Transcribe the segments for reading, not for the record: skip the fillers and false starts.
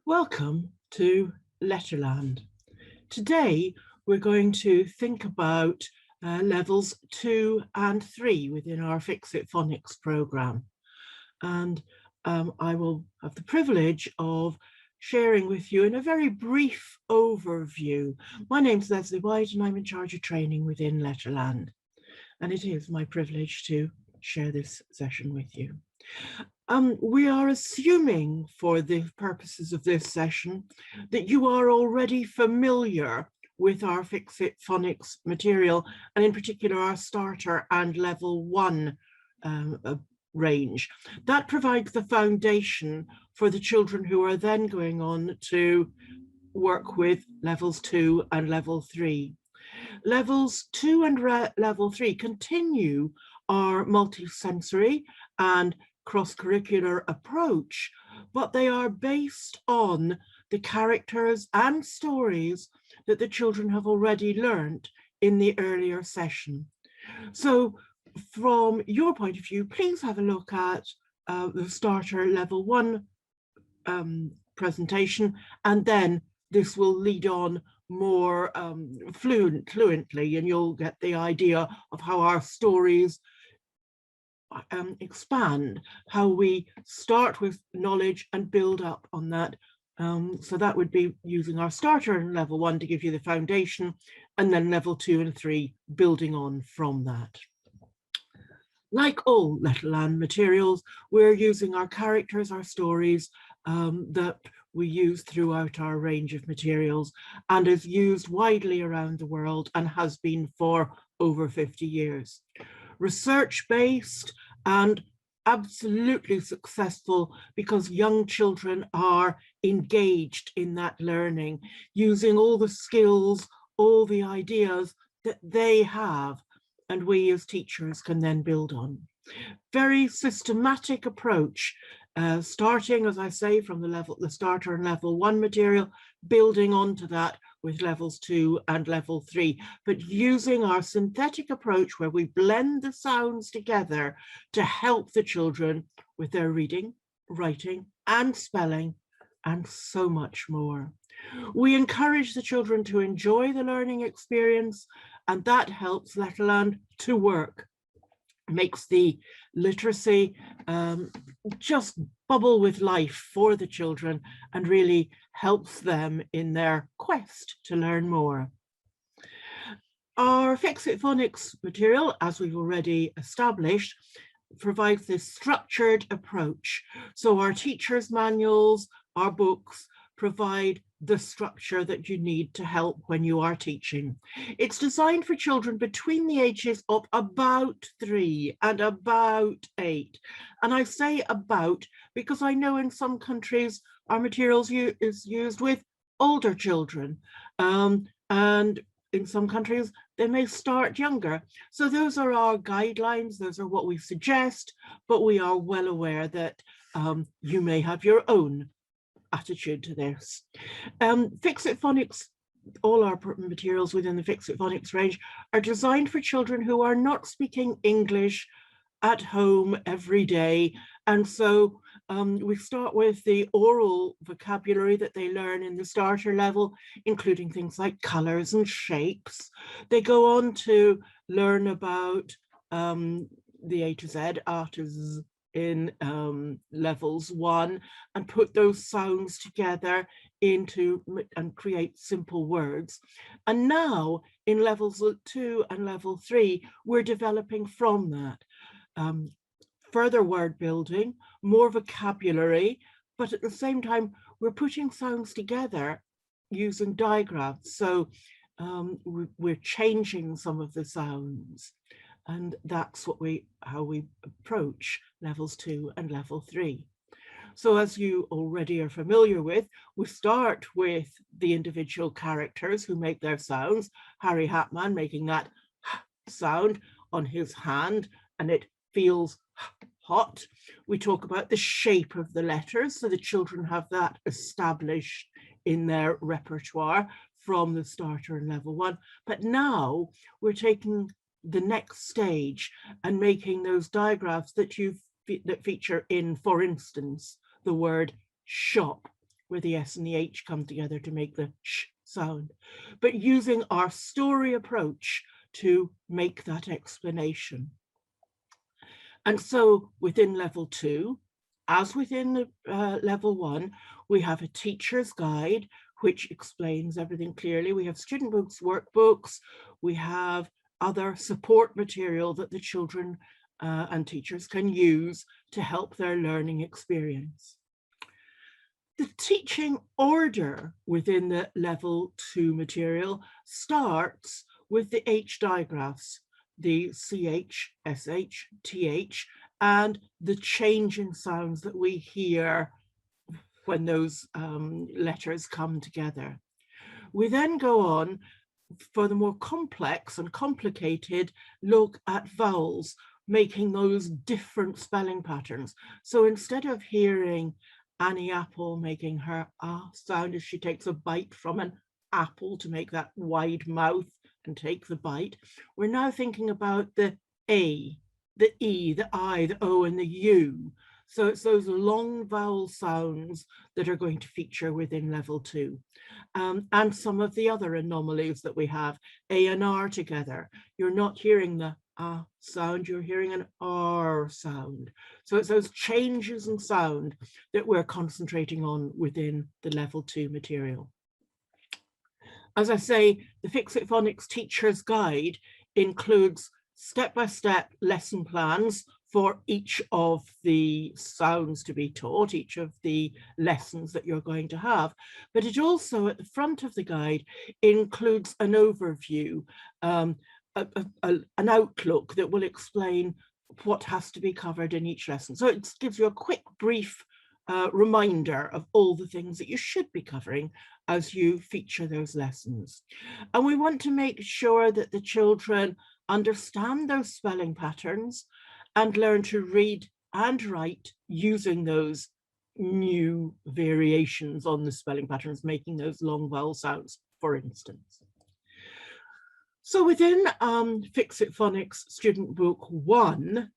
Welcome to Letterland. Today we're going to think about levels 2 and 3 within our Fix It Phonics programme. And I will have the privilege of sharing with you in a very brief overview. My name's Leslie White and I'm in charge of training within Letterland. And it is my privilege to share this session with you. We are assuming for the purposes of this session that you are already familiar with our Fix It Phonics material, and in particular our starter and level 1 range. That provides the foundation for the children who are then going on to work with levels 2 and level 3. Levels 2 and level 3 continue our multisensory and cross-curricular approach, but they are based on the characters and stories that the children have already learned in the earlier session. So from your point of view, please have a look at the starter level 1 presentation, and then this will lead on more fluently, and you'll get the idea of how our stories expand, how we start with knowledge and build up on that. So that would be using our starter in level 1 to give you the foundation, and then level 2 and 3 building on from that. Like all Letterland materials, we're using our characters, our stories that we use throughout our range of materials, and is used widely around the world and has been for over 50 years. Research-based and absolutely successful because young children are engaged in that learning, using all the skills, all the ideas that they have, and we as teachers can then build on. Very systematic approach, starting, as I say, from the starter and level 1 material, building onto that with levels 2 and level 3, but using our synthetic approach where we blend the sounds together to help the children with their reading, writing and spelling, and so much more. We encourage the children to enjoy the learning experience, and that helps Letterland to work, makes the literacy just bubble with life for the children and really helps them in their quest to learn more. Our Fix It Phonics material, as we've already established, provides this structured approach. So our teachers' manuals, our books provide the structure that you need to help when you are teaching. It's designed for children between the ages of about 3 and about 8. And I say about because I know in some countries our materials is used with older children, and in some countries they may start younger. So those are our guidelines, those are what we suggest, but we are well aware that you may have your own attitude to this. Fix It Phonics, all our materials within the Fix It Phonics range are designed for children who are not speaking English at home every day. And so we start with the oral vocabulary that they learn in the starter level, including things like colors and shapes. They go on to learn about the A to Z, A to Z, in levels 1, and put those sounds together into and create simple words. And now in levels 2 and level 3, we're developing from that. Further word building, more vocabulary, but at the same time, we're putting sounds together using digraphs. So we're changing some of the sounds. And that's how we approach levels 2 and level 3. So as you already are familiar with, we start with the individual characters who make their sounds. Harry Hatman making that sound on his hand, and it feels hot. We talk about the shape of the letters, so the children have that established in their repertoire from the starter and level 1. But now we're taking the next stage and making those digraphs that feature in, for instance, the word shop, where the S and the H come together to make the sh sound, but using our story approach to make that explanation. And so within level 2, as within level 1, we have a teacher's guide, which explains everything clearly. We have student books, workbooks, we have other support material that the children and teachers can use to help their learning experience. The teaching order within the level 2 material starts with the H digraphs, the CH, SH, TH, and the changing sounds that we hear when those letters come together. We then go on for the more complex and complicated look at vowels, making those different spelling patterns. So instead of hearing Annie Apple making her ah sound as she takes a bite from an apple to make that wide mouth and take the bite, we're now thinking about the A, the E, the I, the O, and the U. So it's those long vowel sounds that are going to feature within level 2. And some of the other anomalies that we have, A and R together. You're not hearing the ah sound, you're hearing an R sound. So it's those changes in sound that we're concentrating on within the level 2 material. As I say, the Fix It Phonics Teacher's Guide includes step-by-step lesson plans for each of the sounds to be taught, each of the lessons that you're going to have. But it also, at the front of the guide, includes an overview, an outlook that will explain what has to be covered in each lesson. So it gives you a quick, brief reminder of all the things that you should be covering as you feature those lessons. And we want to make sure that the children understand those spelling patterns and learn to read and write using those new variations on the spelling patterns, making those long vowel sounds, for instance. So within Fix It Phonics Student Book 1,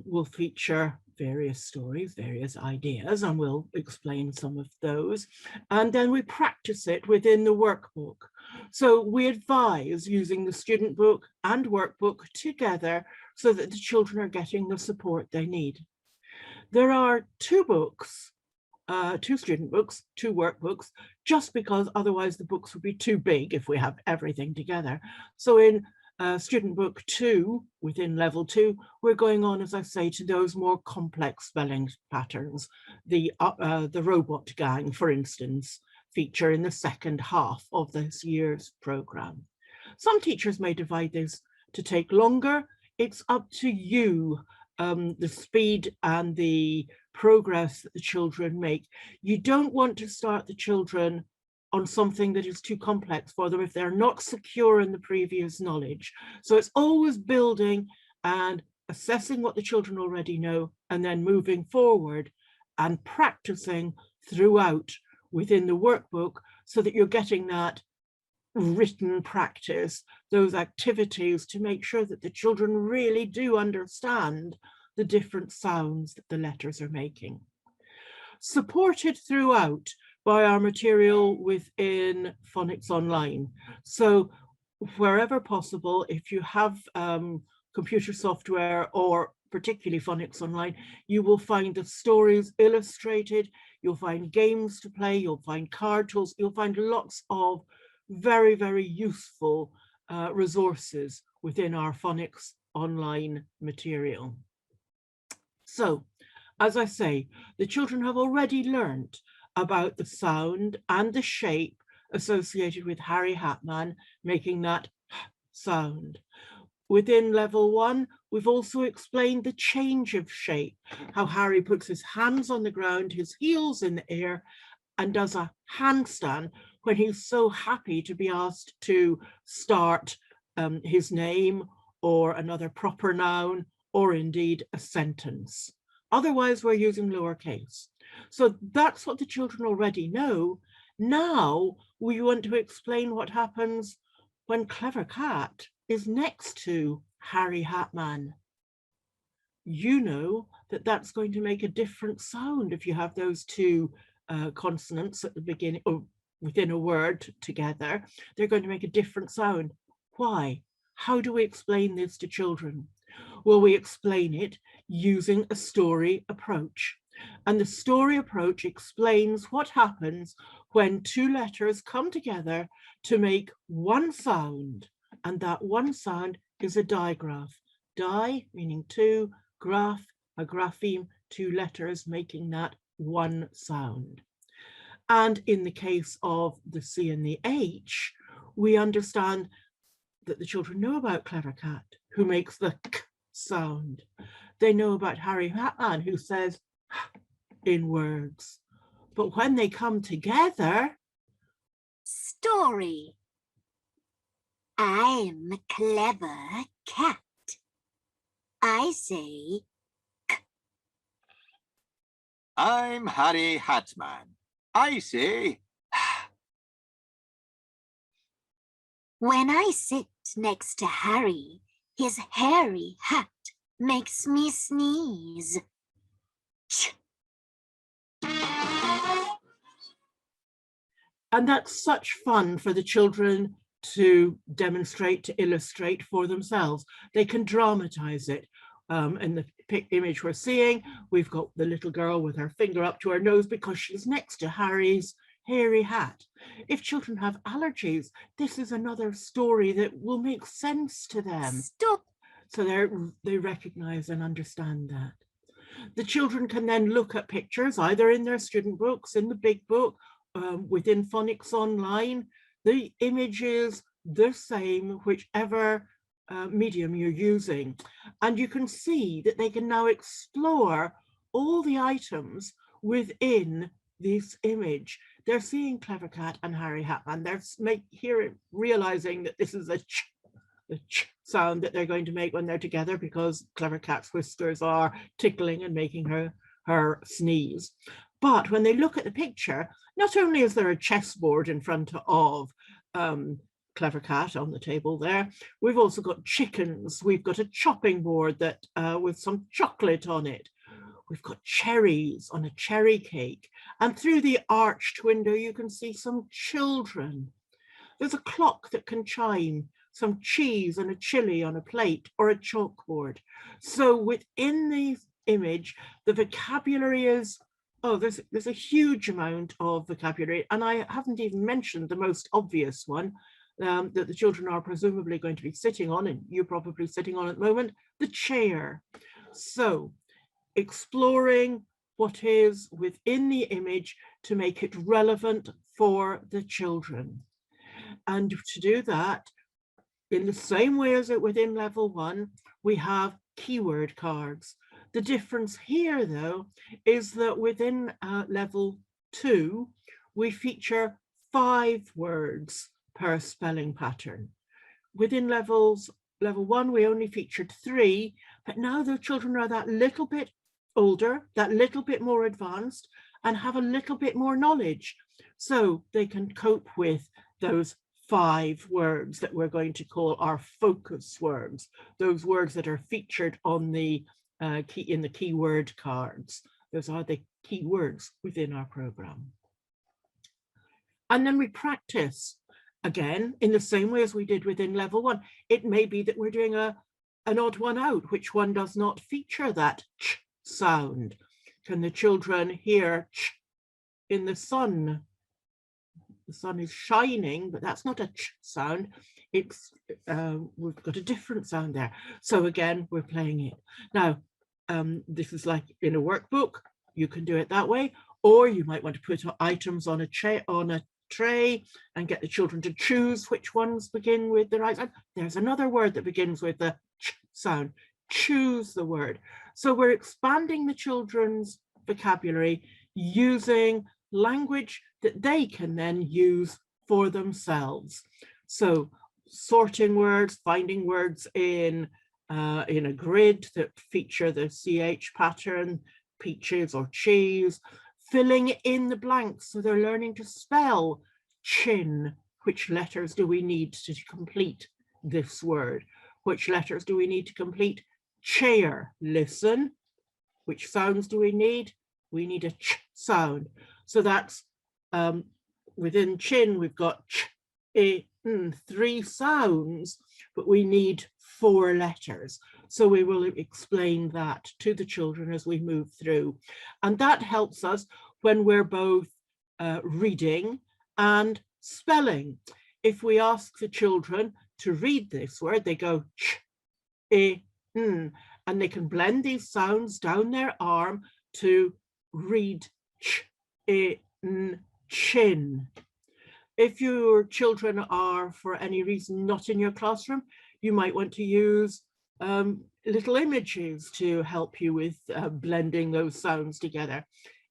will feature various stories, various ideas, and we'll explain some of those. And then we practice it within the workbook. So we advise using the student book and workbook together so that the children are getting the support they need. There are 2 books, 2 student books, 2 workbooks, just because otherwise the books would be too big if we have everything together. So in student book 2, within level 2, we're going on, as I say, to those more complex spelling patterns. The robot gang, for instance, feature in the second half of this year's program. Some teachers may divide this to take longer. It's up to you, the speed and the progress that the children make. You don't want to start the children on something that is too complex for them if they're not secure in the previous knowledge. So it's always building and assessing what the children already know and then moving forward and practicing throughout within the workbook so that you're getting that written practice, those activities to make sure that the children really do understand the different sounds that the letters are making. Supported throughout by our material within Phonics Online. So wherever possible, if you have computer software or particularly Phonics Online, you will find the stories illustrated, you'll find games to play, you'll find card tools, you'll find lots of very, very useful resources within our Phonics Online material. So, as I say, the children have already learned about the sound and the shape associated with Harry Hatman making that sound. Within level 1, we've also explained the change of shape, how Harry puts his hands on the ground, his heels in the air, and does a handstand when he's so happy to be asked to start his name or another proper noun, or indeed a sentence. Otherwise, we're using lowercase. So that's what the children already know. Now we want to explain what happens when Clever Cat is next to Harry Hatman. You know that that's going to make a different sound if you have those 2 consonants at the beginning or within a word together, they're going to make a different sound. Why? How do we explain this to children? Well, we explain it using a story approach. And the story approach explains what happens when two letters come together to make one sound. And that one sound is a digraph. Di meaning two, graph, a grapheme, two letters making that one sound. And in the case of the C and the H, we understand that the children know about Clever Cat, who makes the k sound. They know about Harry Hatman, who says in words. But when they come together... Story. I'm Clever Cat. I say k. I'm Harry Hatman. I say... When I sit next to Harry, his hairy hat makes me sneeze. Ch. And that's such fun for the children to demonstrate, to illustrate for themselves. They can dramatize it. In the image we're seeing, we've got the little girl with her finger up to her nose because she's next to Harry's hairy hat. If children have allergies, this is another story that will make sense to them. Stop. So they recognize and understand that. The children can then look at pictures either in their student books, in the big book, within Phonics Online. The image is the same, whichever medium you're using. And you can see that they can now explore all the items within this image. They're seeing Clever Cat and Harry Hatman. They're realizing that this is the ch sound that they're going to make when they're together, because Clever Cat's whiskers are tickling and making her sneeze. But when they look at the picture, not only is there a chessboard in front of Clever Cat on the table there, we've also got chickens. We've got a chopping board that with some chocolate on it. We've got cherries on a cherry cake. And through the arched window, you can see some children. There's a clock that can chime, some cheese and a chili on a plate or a chalkboard. So within the image, the vocabulary is, there's a huge amount of vocabulary. And I haven't even mentioned the most obvious one that the children are presumably going to be sitting on, and you're probably sitting on at the moment, the chair. So exploring what is within the image to make it relevant for the children. And to do that, in the same way as it within level 1, we have keyword cards. The difference here, though, is that within level 2, we feature 5 words per spelling pattern. Within level 1, we only featured 3, but now the children are that little bit older, that little bit more advanced, and have a little bit more knowledge. So they can cope with those 5 words that we're going to call our focus words, those words that are featured on the in the keyword cards. Those are the key words within our program. And then we practice again in the same way as we did within level 1. It may be that we're doing an odd one out, which one does not feature that ch sound. Can the children hear ch in the sun? The sun is shining, but that's not a ch sound. It's we've got a different sound there. So again, we're playing it. Now, this is like in a workbook. You can do it that way, or you might want to put items on a tray and get the children to choose which ones begin with the right sound. There's another word that begins with the ch sound. Choose the word. So we're expanding the children's vocabulary using language that they can then use for themselves. So sorting words, finding words in a grid that feature the CH pattern, peaches or cheese, filling in the blanks. So they're learning to spell chin. Which letters do we need to complete this word? Which letters do we need to complete chair? Listen. Which sounds do we need? We need a ch sound. So that's within chin, we've got ch, I, n, 3 sounds, but we need 4 letters. So we will explain that to the children as we move through. And that helps us when we're both reading and spelling. If we ask the children to read this word, they go ch, I, n, and they can blend these sounds down their arm to read ch, I, n, chin. If your children are, for any reason, not in your classroom, you might want to use little images to help you with blending those sounds together.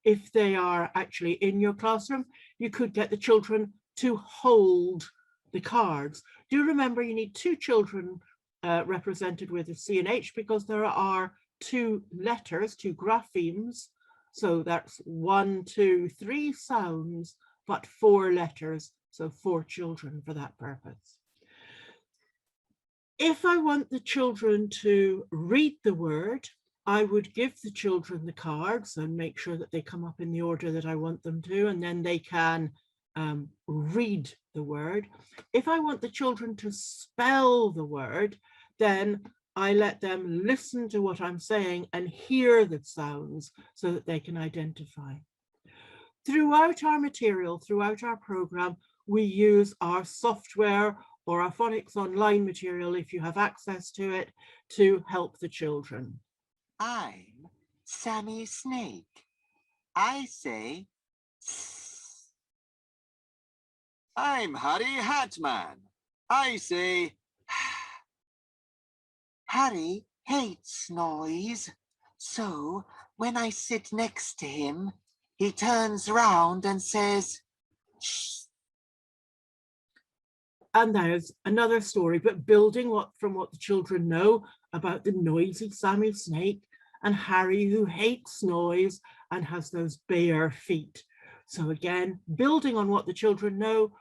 If they are actually in your classroom, you could get the children to hold the cards. Do remember you need 2 children represented with a C and H, because there are 2 letters, 2 graphemes. So that's 1, 2, 3 sounds, but 4 letters, so 4 children for that purpose. If I want the children to read the word, I would give the children the cards and make sure that they come up in the order that I want them to, and then they can read the word. If I want the children to spell the word, then I let them listen to what I'm saying and hear the sounds so that they can identify. Throughout our material, throughout our program, we use our software or our Phonics online material, if you have access to it, to help the children. I'm Sammy Snake. I say S. I'm Harry Hatman. I say Harry hates noise, so when I sit next to him, he turns round and says, shh. And there's another story, but building from what the children know about the noisy Sammy Snake and Harry, who hates noise and has those bare feet. So again, building on what the children know,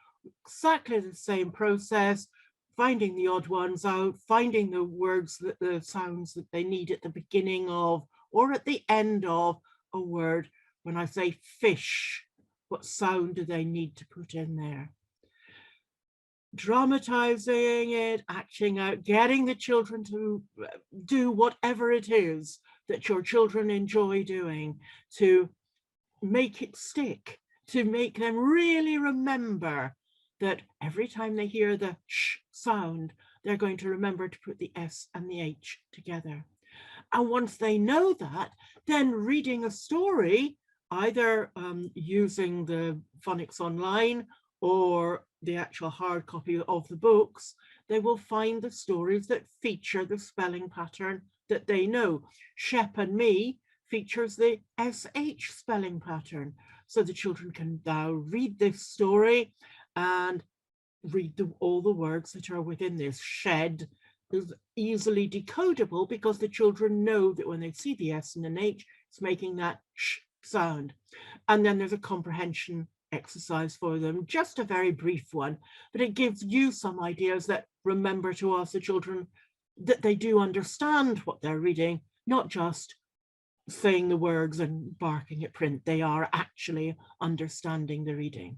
exactly the same process, finding the odd ones out, finding the words, the sounds that they need at the beginning of or at the end of a word. When I say fish, what sound do they need to put in there? Dramatizing it, acting out, getting the children to do whatever it is that your children enjoy doing, to make it stick, to make them really remember that every time they hear the sh sound, they're going to remember to put the S and the H together. And once they know that, then reading a story, either using the Phonics Online or the actual hard copy of the books, they will find the stories that feature the spelling pattern that they know. Shep and Me features the SH spelling pattern. So the children can now read this story and read all the words that are within this. Shed is easily decodable because the children know that when they see the S and an H, it's making that sh sound. And then there's a comprehension exercise for them, just a very brief one, but it gives you some ideas that remember to ask the children that they do understand what they're reading, not just saying the words and barking at print. They are actually understanding the reading.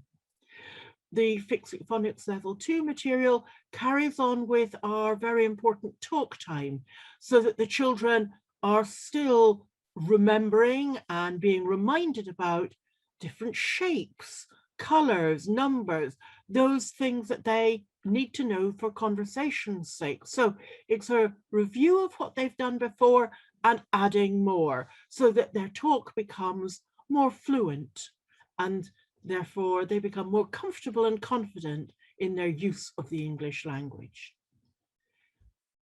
The Fix It Phonics Level 2 material carries on with our very important talk time so that the children are still remembering and being reminded about different shapes, colors, numbers, those things that they need to know for conversation's sake. So it's a review of what they've done before and adding more so that their talk becomes more fluent, and therefore they become more comfortable and confident in their use of the English language.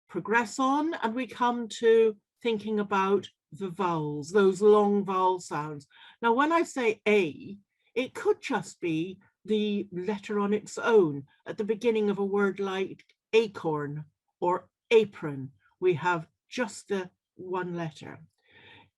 Progress on, and we come to thinking about the vowels, those long vowel sounds. Now, when I say A, it could just be the letter on its own. At the beginning of a word like acorn or apron, we have just the one letter.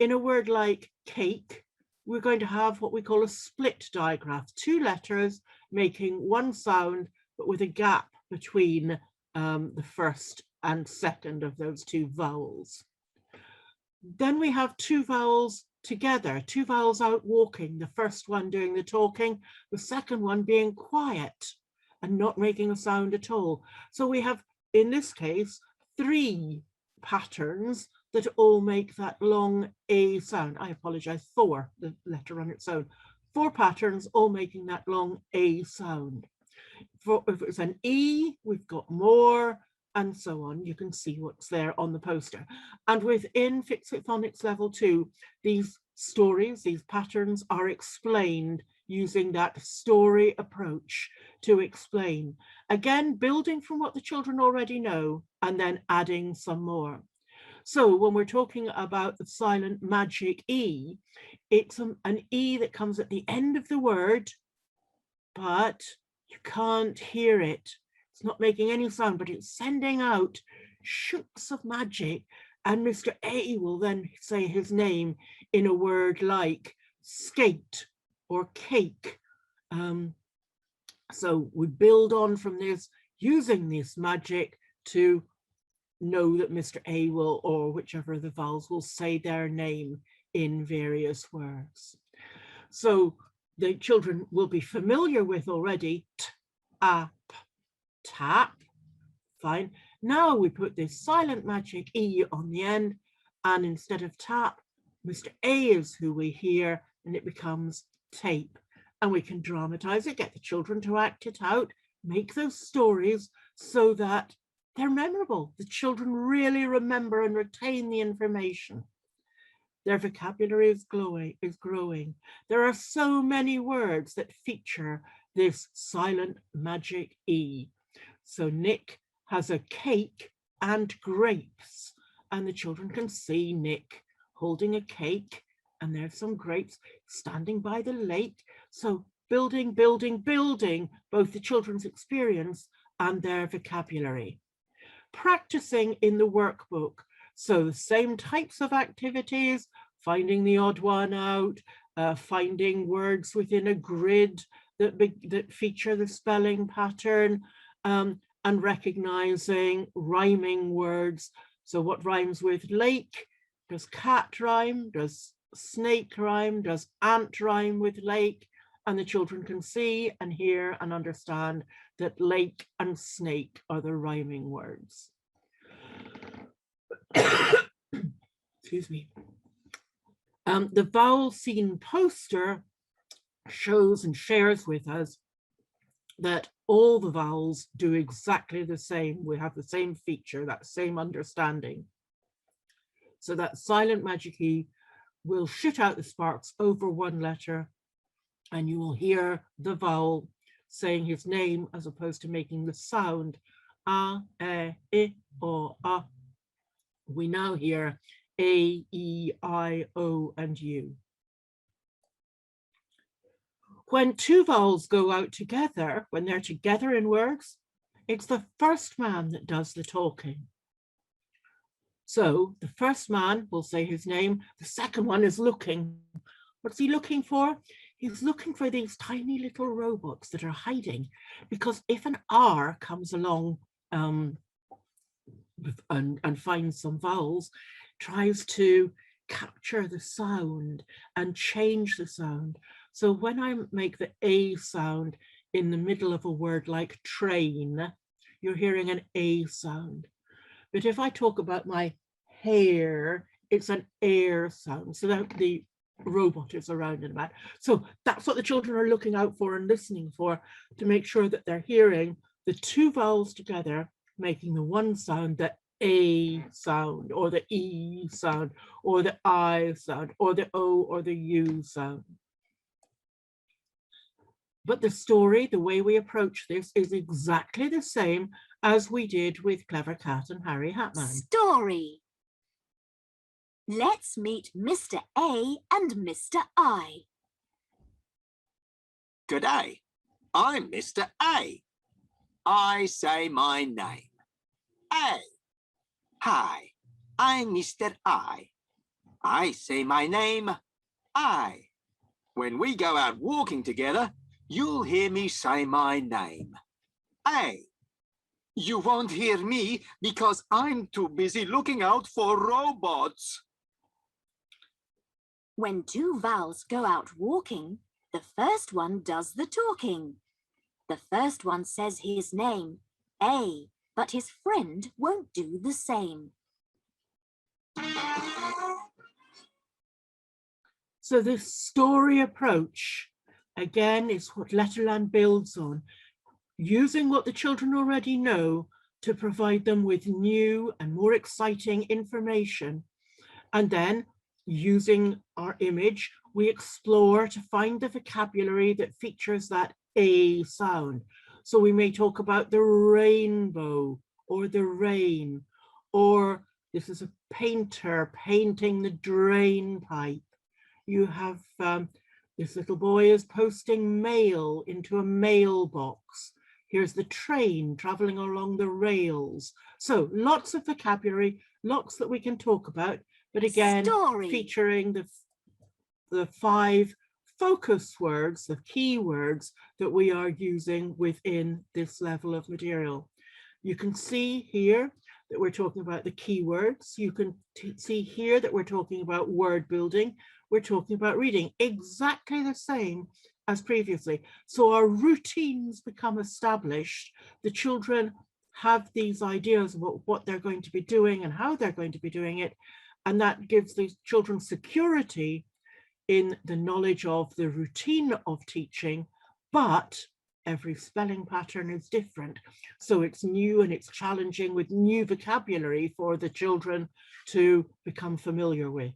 In a word like cake, we're going to have what we call a split digraph, 2 letters making one sound, but with a gap between the first and second of those 2 vowels. Then we have two vowels together, two vowels out walking, the first one doing the talking, the second one being quiet and not making a sound at all. So we have, in this case, three patterns that all make that long A sound. I apologize, four, the letter on its own. Four patterns all making that long A sound. If it's an E, we've got more, and so on. You can see what's there on the poster. And within Fix It Phonics Level 2, these stories, these patterns are explained using that story approach to explain. Again, building from what the children already know and then adding some more. So when we're talking about the silent magic E, it's an E that comes at the end of the word, but you can't hear it. It's not making any sound, but it's sending out shoots of magic. And Mr. A will then say his name in a word like skate or cake. So we build on from this, using this magic to know that Mr. A will, or whichever of the vowels, will say their name in various words. So the children will be familiar with already tap, tap, fine. Now we put this silent magic E on the end, and instead of tap, Mr. A is who we hear, and it becomes tape. And we can dramatize it, get the children to act it out, make those stories so that they're memorable. The children really remember and retain the information. Their vocabulary is growing. There are so many words that feature this silent magic E. So Nick has a cake and grapes, and the children can see Nick holding a cake, and there's some grapes standing by the lake. So building both the children's experience and their vocabulary. Practicing in the workbook. So the same types of activities, finding the odd one out, finding words within a grid that feature the spelling pattern, and recognizing rhyming words. So what rhymes with lake? Does cat rhyme? Does snake rhyme? Does ant rhyme with lake? And the children can see and hear and understand that lake and snake are the rhyming words. Excuse me. The vowel scene poster shows and shares with us that all the vowels do exactly the same. We have the same feature, that same understanding. So that silent magic E will shoot out the sparks over one letter, and you will hear the vowel saying his name as opposed to making the sound a, I, o, a. We now hear A, E, I, O, and U. When two vowels go out together, when they're together in words, it's the first man that does the talking. So the first man will say his name, the second one is looking. What's he looking for? He's looking for these tiny little robots that are hiding, because if an R comes along and finds some vowels, tries to capture the sound and change the sound. So when I make the A sound in the middle of a word like train, you're hearing an A sound. But if I talk about my hair, it's an air sound. So that the robot is around and about. So that's what the children are looking out for and listening for, to make sure that they're hearing the two vowels together, making the one sound, the A sound, or the E sound, or the I sound, or the O or the U sound. But the story, the way we approach this, is exactly the same as we did with Clever Cat and Harry Hatman. Story. Let's meet Mr. A and Mr. I. Good day. I'm Mr. A. I say my name. A. Hi, I'm Mr. I. I say my name. I. When we go out walking together, you'll hear me say my name. A. You won't hear me because I'm too busy looking out for robots. When two vowels go out walking, the first one does the talking. The first one says his name, A, but his friend won't do the same. So this story approach, again, is what Letterland builds on, using what the children already know to provide them with new and more exciting information. And then, using our image, we explore to find the vocabulary that features that A sound. So we may talk about the rainbow or the rain, or this is a painter painting the drain pipe. You have this little boy is posting mail into a mailbox. Here's the train traveling along the rails. So lots of vocabulary, lots that we can talk about, but again, featuring the 5 focus words, the key words that we are using within this level of material. You can see here that we're talking about the keywords. You can see here that we're talking about word building. We're talking about reading, exactly the same as previously. So our routines become established. The children have these ideas about what they're going to be doing and how they're going to be doing it. And that gives the children security in the knowledge of the routine of teaching, but every spelling pattern is different. So it's new and it's challenging with new vocabulary for the children to become familiar with.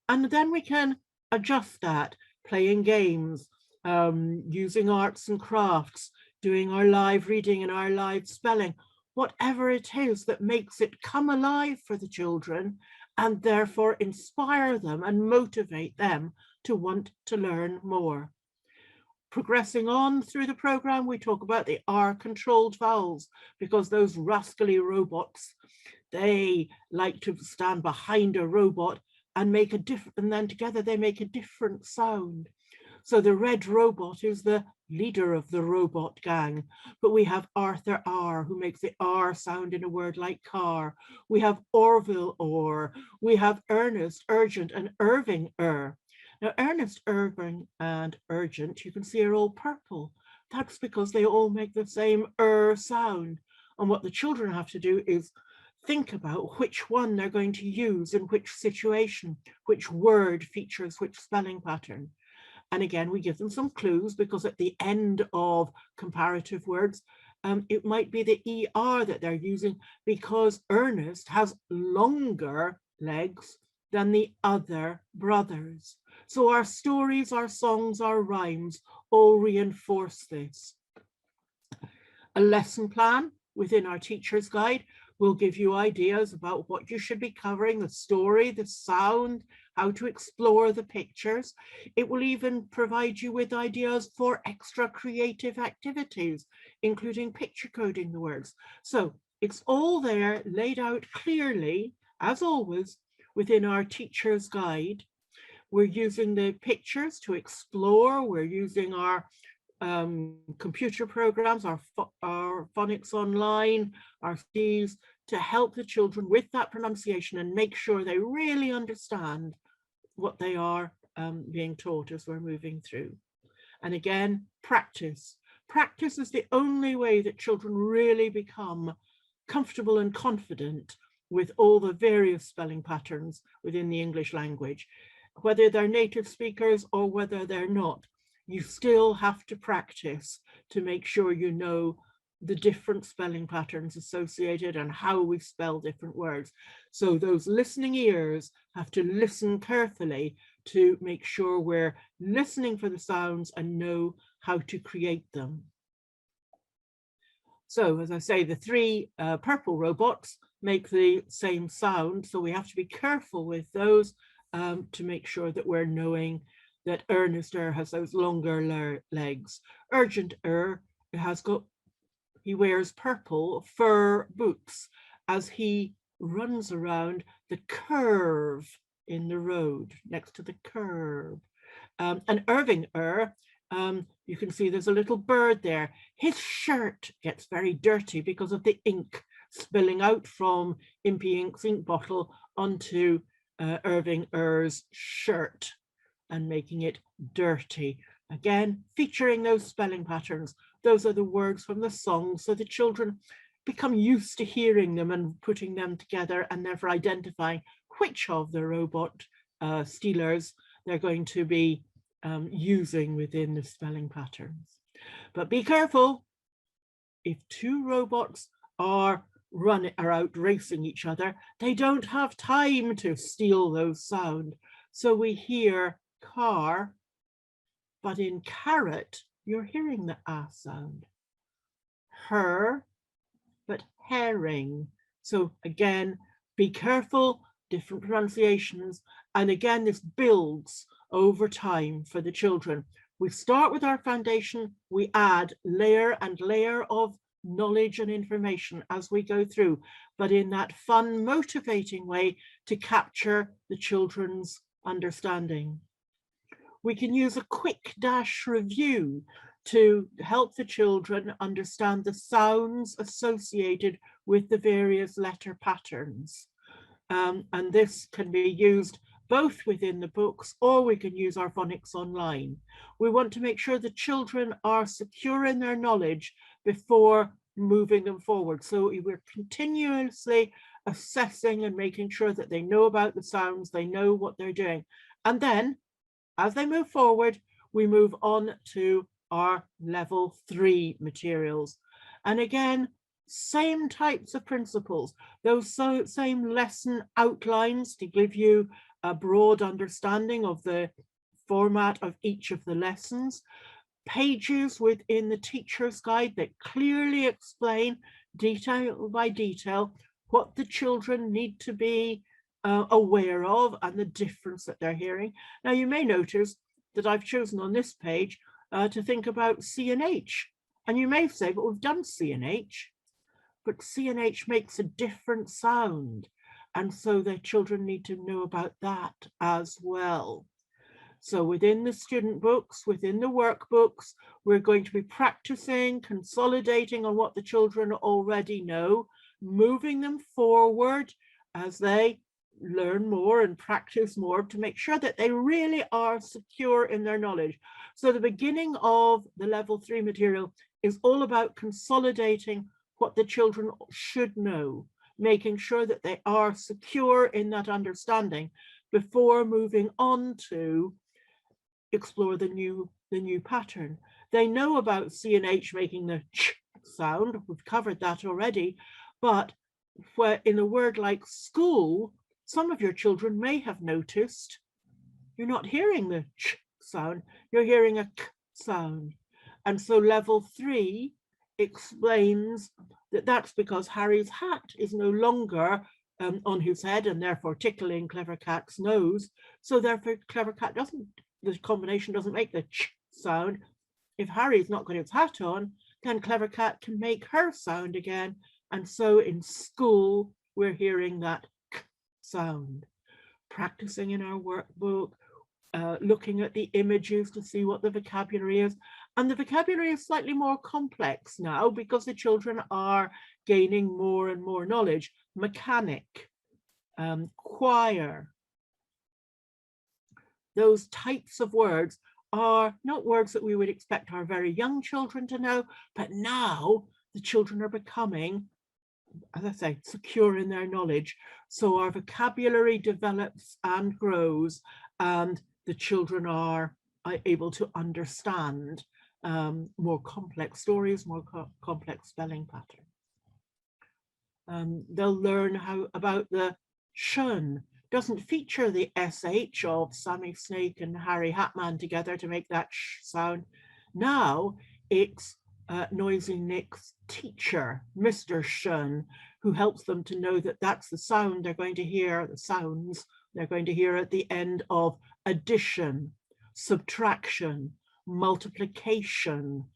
And then we can adjust that, playing games, using arts and crafts, doing our live reading and our live spelling, whatever it is that makes it come alive for the children and therefore inspire them and motivate them to want to learn more. Progressing on through the program, we talk about the R-controlled vowels, because those rascally robots, they like to stand behind a robot and make a different, and then together they make a different sound. So the red robot is the leader of the robot gang, but we have Arthur R, who makes the R sound in a word like car. We have Orville or, we have Ernest, urgent, and Irving Now Ernest, Irving, and urgent, you can see are all purple. That's because they all make the same sound. And what the children have to do is think about which one they're going to use in which situation, which word features which spelling pattern. And again, we give them some clues, because at the end of comparative words, it might be the ER that they're using, because Ernest has longer legs than the other brothers. So our stories, our songs, our rhymes all reinforce this. A lesson plan within our teacher's guide will give you ideas about what you should be covering, the story, the sound, how to explore the pictures. It will even provide you with ideas for extra creative activities, including picture coding the words. So it's all there, laid out clearly, as always, within our teacher's guide. We're using the pictures to explore. We're using our computer programs, our Phonics Online, our Cs, to help the children with that pronunciation and make sure they really understand what they are being taught as we're moving through. And again, practice. Practice is the only way that children really become comfortable and confident with all the various spelling patterns within the English language. Whether they're native speakers or whether they're not, you still have to practice to make sure you know the different spelling patterns associated and how we spell different words. So those listening ears have to listen carefully to make sure we're listening for the sounds and know how to create them. So as I say, the 3 purple robots make the same sound, so we have to be careful with those to make sure that we're knowing that Ernest has those longer legs. Urgent has got, he wears purple fur boots as he runs around the curve in the road, next to the curb. And Irving you can see there's a little bird there. His shirt gets very dirty because of the ink spilling out from Impy Ink's ink bottle onto Irving Er's shirt and making it dirty. Again, featuring those spelling patterns. Those are the words from the song, so the children become used to hearing them and putting them together and therefore identifying which of the robot stealers they're going to be using within the spelling patterns. But be careful, if two robots are out racing each other, they don't have time to steal those sound. So we hear car, but in carrot, you're hearing the ah sound. Her, but herring. So again, be careful, different pronunciations. And again, this builds over time for the children. We start with our foundation, we add layer and layer of knowledge and information as we go through, but in that fun, motivating way to capture the children's understanding. We can use a quick dash review to help the children understand the sounds associated with the various letter patterns. And this can be used both within the books, or we can use our phonics online. We want to make sure the children are secure in their knowledge before moving them forward. So we're continuously assessing and making sure that they know about the sounds, they know what they're doing. And then as they move forward, we move on to our level 3 materials. And again, same types of principles, those same lesson outlines to give you a broad understanding of the format of each of the lessons, pages within the teacher's guide that clearly explain detail by detail what the children need to be aware of and the difference that they're hearing. Now you may notice that I've chosen on this page to think about C and H, and you may say, but we've done C and H, but C and H makes a different sound, and so the children need to know about that as well. So within the student books, within the workbooks, we're going to be practicing, consolidating on what the children already know, moving them forward as they learn more and practice more to make sure that they really are secure in their knowledge. So the beginning of the level 3 material is all about consolidating what the children should know, making sure that they are secure in that understanding before moving on to explore the new pattern. They know about C and H making the ch sound, we've covered that already, but where in a word like school, some of your children may have noticed you're not hearing the ch sound, you're hearing a k sound. And so level 3 explains that that's because Harry's hat is no longer on his head and therefore tickling Clever Cat's nose. So therefore Clever Cat doesn't, the combination doesn't make the ch sound. If Harry's not got his hat on, then Clever Cat can make her sound again. And so in school, we're hearing that k sound. Practicing in our workbook, looking at the images to see what the vocabulary is. And the vocabulary is slightly more complex now because the children are gaining more and more knowledge. Mechanic, choir. Those types of words are not words that we would expect our very young children to know, but now the children are becoming, as I say, secure in their knowledge. So our vocabulary develops and grows, and the children are able to understand more complex stories, more complex spelling patterns. They'll learn how about the shun. Doesn't feature the SH of Sammy Snake and Harry Hatman together to make that sh sound. Now it's Noisy Nick's teacher, Mr. Shun, who helps them to know that that's the sound they're going to hear, the sounds they're going to hear at the end of addition, subtraction, multiplication.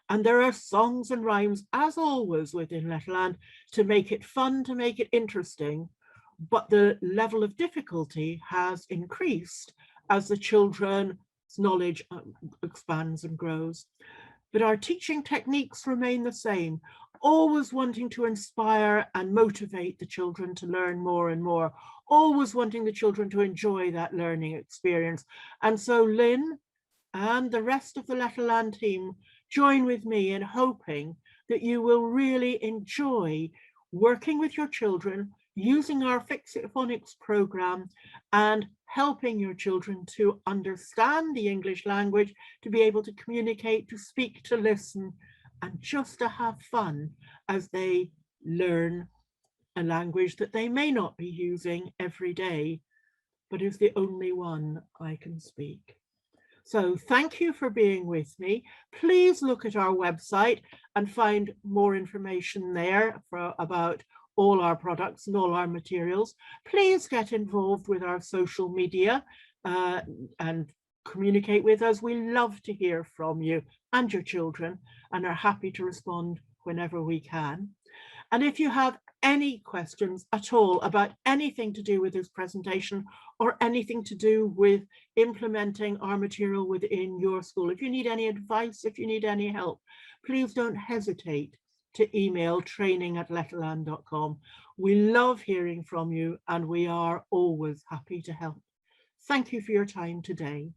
And there are songs and rhymes, as always within Letterland, to make it fun, to make it interesting. But the level of difficulty has increased as the children's knowledge expands and grows. But our teaching techniques remain the same. always wanting to inspire and motivate the children to learn more and more, always wanting the children to enjoy that learning experience. And so Lynn and the rest of the Letterland team join with me in hoping that you will really enjoy working with your children, using our Fix It Phonics program and helping your children to understand the English language, to be able to communicate, to speak, to listen, and just to have fun as they learn a language that they may not be using every day, but is the only one I can speak. So thank you for being with me. Please look at our website and find more information there about all our products and all our materials. Please get involved with our social media and communicate with us. We love to hear from you and your children and are happy to respond whenever we can. And if you have any questions at all about anything to do with this presentation or anything to do with implementing our material within your school, if you need any advice, if you need any help, please don't hesitate to email training@letterland.com. We love hearing from you and we are always happy to help. Thank you for your time today.